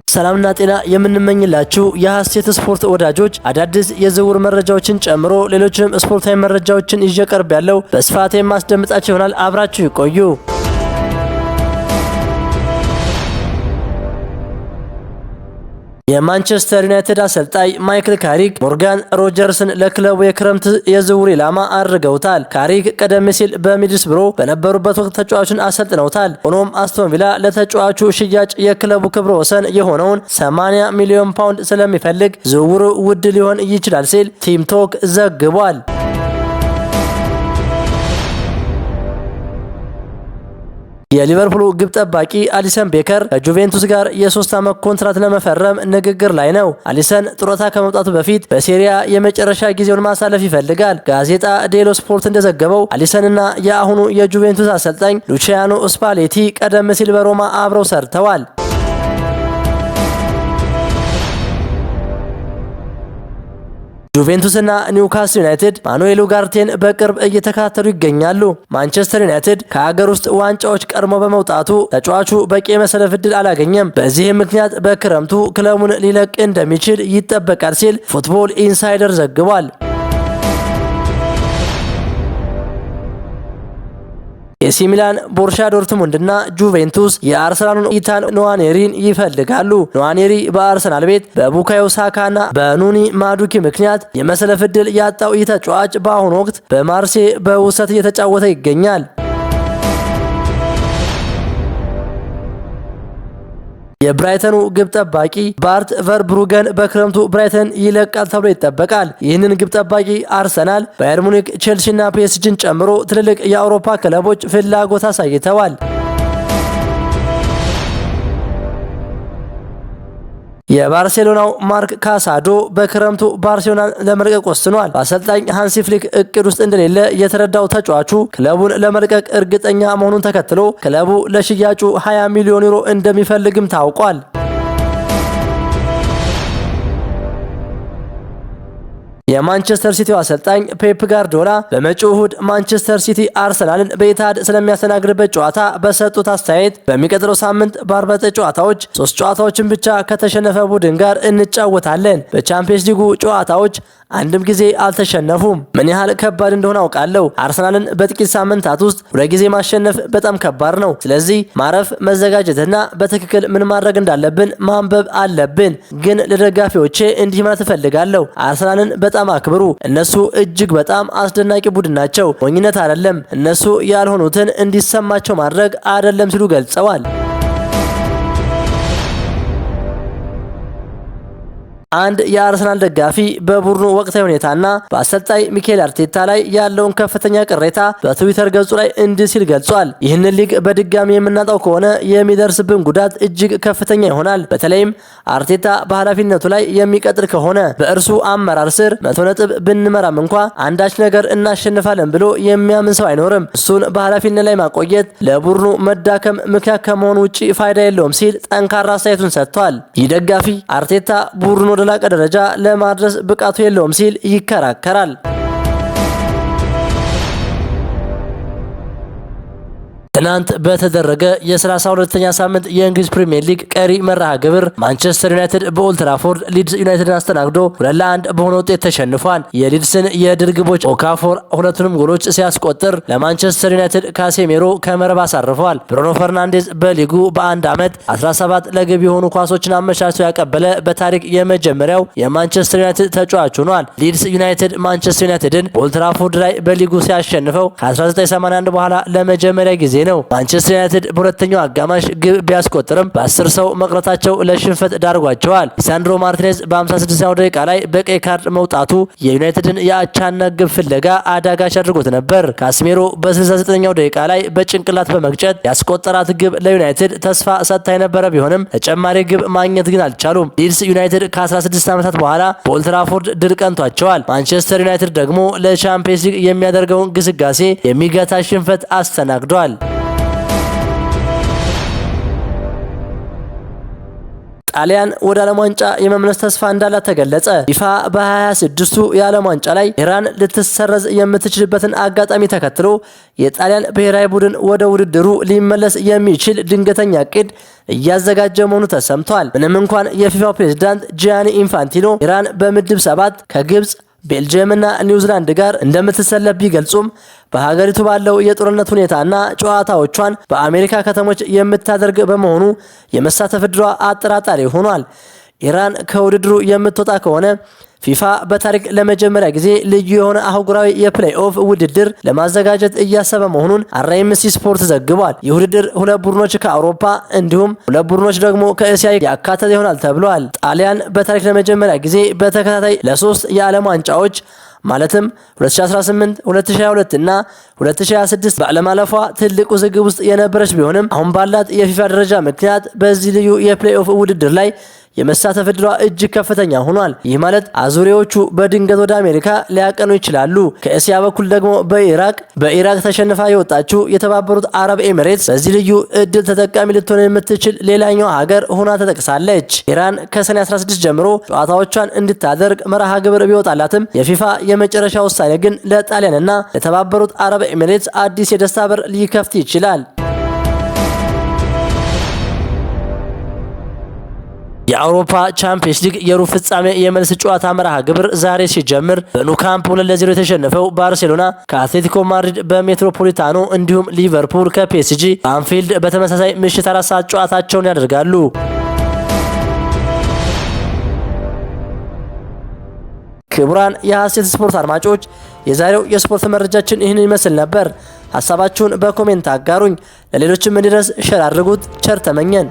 ሰላምና ጤና የምንመኝላችሁ የሐሴት ስፖርት ወዳጆች አዳዲስ የዝውውር መረጃዎችን ጨምሮ ሌሎችም ስፖርታዊ መረጃዎችን ይዤ ቀርብ ያለው በስፋት የማስደምጣችሁ ይሆናል። አብራችሁ ይቆዩ። የማንቸስተር ዩናይትድ አሰልጣኝ ማይክል ካሪክ ሞርጋን ሮጀርስን ለክለቡ የክረምት የዝውውር ኢላማ አድርገውታል። ካሪክ ቀደም ሲል በሚድልስብሮ በነበሩበት ወቅት ተጫዋቹን አሰልጥነውታል። ሆኖም አስቶን ቪላ ለተጫዋቹ ሽያጭ የክለቡ ክብረ ወሰን የሆነውን 80 ሚሊዮን ፓውንድ ስለሚፈልግ ዝውውሩ ውድ ሊሆን ይችላል ሲል ቲም ቶክ ዘግቧል። የሊቨርፑል ግብ ጠባቂ አሊሰን ቤከር ከጁቬንቱስ ጋር የ3 ዓመት ኮንትራት ለመፈረም ንግግር ላይ ነው። አሊሰን ጡረታ ከመውጣቱ በፊት በሴሪያ የመጨረሻ ጊዜውን ማሳለፍ ይፈልጋል። ጋዜጣ ዴሎ ስፖርት እንደዘገበው አሊሰንና የአሁኑ የጁቬንቱስ አሰልጣኝ ሉቺያኖ ስፓሌቲ ቀደም ሲል በሮማ አብረው ሰርተዋል። ጁቬንቱስና ኒውካስል ዩናይትድ ማኑኤል ኡጋርቴን በቅርብ እየተከታተሉ ይገኛሉ። ማንቸስተር ዩናይትድ ከሀገር ውስጥ ዋንጫዎች ቀድሞ በመውጣቱ ተጫዋቹ በቂ የመሰለፍ ዕድል አላገኘም። በዚህም ምክንያት በክረምቱ ክለቡን ሊለቅ እንደሚችል ይጠበቃል ሲል ፉትቦል ኢንሳይደር ዘግቧል። ኤሲ ሚላን፣ ቦሩሻ ዶርትሙንድ እና ጁቬንቱስ የአርሰናሉን ኢታን ንዋኔሪን ይፈልጋሉ። ንዋኔሪ በአርሰናል ቤት በቡካዮ ሳካና በኑኒ ማዱኪ ምክንያት የመሰለፍ ዕድል ያጣው ይህ ተጫዋች በአሁኑ ወቅት በማርሴ በውሰት እየተጫወተ ይገኛል። የብራይተኑ ግብ ጠባቂ ባርት ቨርብሩገን በክረምቱ ብራይተን ይለቃል ተብሎ ይጠበቃል። ይህንን ግብ ጠባቂ አርሰናል፣ ባየር ሙኒክ፣ ቼልሲና ፒኤስጂን ጨምሮ ትልልቅ የአውሮፓ ክለቦች ፍላጎት አሳይተዋል። የባርሴሎናው ማርክ ካሳዶ በክረምቱ ባርሴሎናን ለመልቀቅ ወስኗል። በአሰልጣኝ ሃንሲ ፍሊክ እቅድ ውስጥ እንደሌለ የተረዳው ተጫዋቹ ክለቡን ለመልቀቅ እርግጠኛ መሆኑን ተከትሎ ክለቡ ለሽያጩ 20 ሚሊዮን ዩሮ እንደሚፈልግም ታውቋል። የማንቸስተር ሲቲው አሰልጣኝ ፔፕ ጋርዲዮላ በመጪው እሁድ ማንቸስተር ሲቲ አርሰናልን በኢታድ ስለሚያስተናግድበት ጨዋታ በሰጡት አስተያየት በሚቀጥለው ሳምንት በ49 ጨዋታዎች 3 ጨዋታዎችን ብቻ ከተሸነፈ ቡድን ጋር እንጫወታለን። በቻምፒየንስ ሊጉ ጨዋታዎች አንድም ጊዜ አልተሸነፉም። ምን ያህል ከባድ እንደሆነ አውቃለሁ። አርሰናልን በጥቂት ሳምንታት ውስጥ 2 ጊዜ ማሸነፍ በጣም ከባድ ነው። ስለዚህ ማረፍ፣ መዘጋጀትና በትክክል ምን ማድረግ እንዳለብን ማንበብ አለብን። ግን ለደጋፊዎቼ እንዲህ ማለት እፈልጋለሁ። አርሰናልን በጣም አክብሩ። እነሱ እጅግ በጣም አስደናቂ ቡድን ናቸው። ሞኝነት አይደለም። እነሱ ያልሆኑትን እንዲሰማቸው ማድረግ አይደለም ሲሉ ገልጸዋል። አንድ የአርሰናል ደጋፊ በቡድኑ ወቅታዊ ሁኔታና በአሰልጣኝ ሚኬል አርቴታ ላይ ያለውን ከፍተኛ ቅሬታ በትዊተር ገጹ ላይ እንዲህ ሲል ገልጿል። ይህንን ሊግ በድጋሚ የምናጣው ከሆነ የሚደርስብን ጉዳት እጅግ ከፍተኛ ይሆናል። በተለይም አርቴታ በኃላፊነቱ ላይ የሚቀጥል ከሆነ በእርሱ አመራር ስር 100 ነጥብ ብንመራም እንኳ አንዳች ነገር እናሸንፋለን ብሎ የሚያምን ሰው አይኖርም። እሱን በኃላፊነት ላይ ማቆየት ለቡድኑ መዳከም ምክንያት ከመሆኑ ውጪ ፋይዳ የለውም ሲል ጠንካራ አስተያየቱን ሰጥቷል። ይህ ደጋፊ አርቴታ ቡድኑ ወደ ላቀ ደረጃ ለማድረስ ብቃቱ የለውም ሲል ይከራከራል። ትናንት በተደረገ የ32ኛ ሳምንት የእንግሊዝ ፕሪሚየር ሊግ ቀሪ መርሃ ግብር ማንቸስተር ዩናይትድ በኦልድ ትራፎርድ ሊድስ ዩናይትድን አስተናግዶ 2-1 በሆነ ውጤት ተሸንፏል። የሊድስን የድል ግቦች ኦካፎር ሁለቱንም ጎሎች ሲያስቆጥር ለማንቸስተር ዩናይትድ ካሴሜሮ ከመረብ አሳርፈዋል። ብሩኖ ፈርናንዴዝ በሊጉ በአንድ ዓመት 17 ለግብ የሆኑ ኳሶችን አመቻችቶ ያቀበለ በታሪክ የመጀመሪያው የማንቸስተር ዩናይትድ ተጫዋች ሆኗል። ሊድስ ዩናይትድ ማንቸስተር ዩናይትድን በኦልድ ትራፎርድ ላይ በሊጉ ሲያሸንፈው ከ1981 በኋላ ለመጀመሪያ ጊዜ ነው። ማንቸስተር ዩናይትድ በሁለተኛው አጋማሽ ግብ ቢያስቆጥርም በ10 ሰው መቅረታቸው ለሽንፈት ዳርጓቸዋል። ሊሳንድሮ ማርቲኔዝ በ56ኛው ደቂቃ ላይ በቀይ ካርድ መውጣቱ የዩናይትድን የአቻነት ግብ ፍለጋ አዳጋች አድርጎት ነበር። ካስሜሮ በ69ኛው ደቂቃ ላይ በጭንቅላት በመግጨት ያስቆጠራት ግብ ለዩናይትድ ተስፋ ሰጥታ የነበረ ቢሆንም ተጨማሪ ግብ ማግኘት ግን አልቻሉም። ሊድስ ዩናይትድ ከ16 ዓመታት በኋላ በኦልድ ትራፎርድ ድል ቀንቷቸዋል። ማንቸስተር ዩናይትድ ደግሞ ለቻምፒየንስ ሊግ የሚያደርገውን ግስጋሴ የሚገታ ሽንፈት አስተናግዷል። ጣሊያን ወደ ዓለም ዋንጫ የመመለስ ተስፋ እንዳላት ተገለጸ። ፊፋ በ2026ቱ የዓለም ዋንጫ ላይ ኢራን ልትሰረዝ የምትችልበትን አጋጣሚ ተከትሎ የጣሊያን ብሔራዊ ቡድን ወደ ውድድሩ ሊመለስ የሚችል ድንገተኛ እቅድ እያዘጋጀ መሆኑ ተሰምቷል። ምንም እንኳን የፊፋው ፕሬዝዳንት ጂያኒ ኢንፋንቲኖ ኢራን በምድብ 7 ከግብጽ ቤልጅየም እና ኒውዚላንድ ጋር እንደምትሰለፍ ቢገልጹም በሀገሪቱ ባለው የጦርነት ሁኔታና ጨዋታዎቿን በአሜሪካ ከተሞች የምታደርግ በመሆኑ የመሳተፍ ዕድሏ አጠራጣሪ ሆኗል። ኢራን ከውድድሩ የምትወጣ ከሆነ ፊፋ በታሪክ ለመጀመሪያ ጊዜ ልዩ የሆነ አህጉራዊ የፕሌይኦፍ ውድድር ለማዘጋጀት እያሰበ መሆኑን አርኤምሲ ስፖርት ዘግቧል። ይህ ውድድር 2 ቡድኖች ከአውሮፓ እንዲሁም 2 ቡድኖች ደግሞ ከእስያ ያካተተ ይሆናል ተብሏል። ጣሊያን በታሪክ ለመጀመሪያ ጊዜ በተከታታይ ለ3 የዓለም ዋንጫዎች ማለትም 2018፣ 2022 እና 2026 ባለማለፏ ትልቅ ውዝግብ ውስጥ የነበረች ቢሆንም አሁን ባላት የፊፋ ደረጃ ምክንያት በዚህ ልዩ የፕሌይኦፍ ውድድር ላይ የመሳተፍ ዕድሏ እጅግ ከፍተኛ ሆኗል። ይህ ማለት አዙሪዎቹ በድንገት ወደ አሜሪካ ሊያቀኑ ይችላሉ። ከእስያ በኩል ደግሞ በኢራቅ ተሸንፋ የወጣችው የተባበሩት አረብ ኤሚሬትስ በዚህ ልዩ እድል ተጠቃሚ ልትሆን የምትችል ሌላኛው ሀገር ሆና ተጠቅሳለች። ኢራን ከሰኔ 16 ጀምሮ ጨዋታዎቿን እንድታደርግ መርሃ ግብር ቢወጣላትም የፊፋ የመጨረሻ ውሳኔ ግን ለጣሊያንና ለተባበሩት አረብ ኤሚሬትስ አዲስ የደስታ በር ሊከፍት ይችላል። የአውሮፓ ቻምፒየንስ ሊግ የሩብ ፍጻሜ የመልስ ጨዋታ መርሃ ግብር ዛሬ ሲጀምር በኑ ካምፕ 2-0 የተሸነፈው ባርሴሎና ከአትሌቲኮ ማድሪድ በሜትሮፖሊታኖ እንዲሁም ሊቨርፑል ከፒኤስጂ በአንፊልድ በተመሳሳይ ምሽት 4 ሰዓት ጨዋታቸውን ያደርጋሉ። ክቡራን የሀሴት ስፖርት አድማጮች የዛሬው የስፖርት መረጃችን ይህንን ይመስል ነበር። ሀሳባችሁን በኮሜንት አጋሩኝ። ለሌሎችም እንዲደርስ ሼር አድርጉት። ቸር ተመኘን።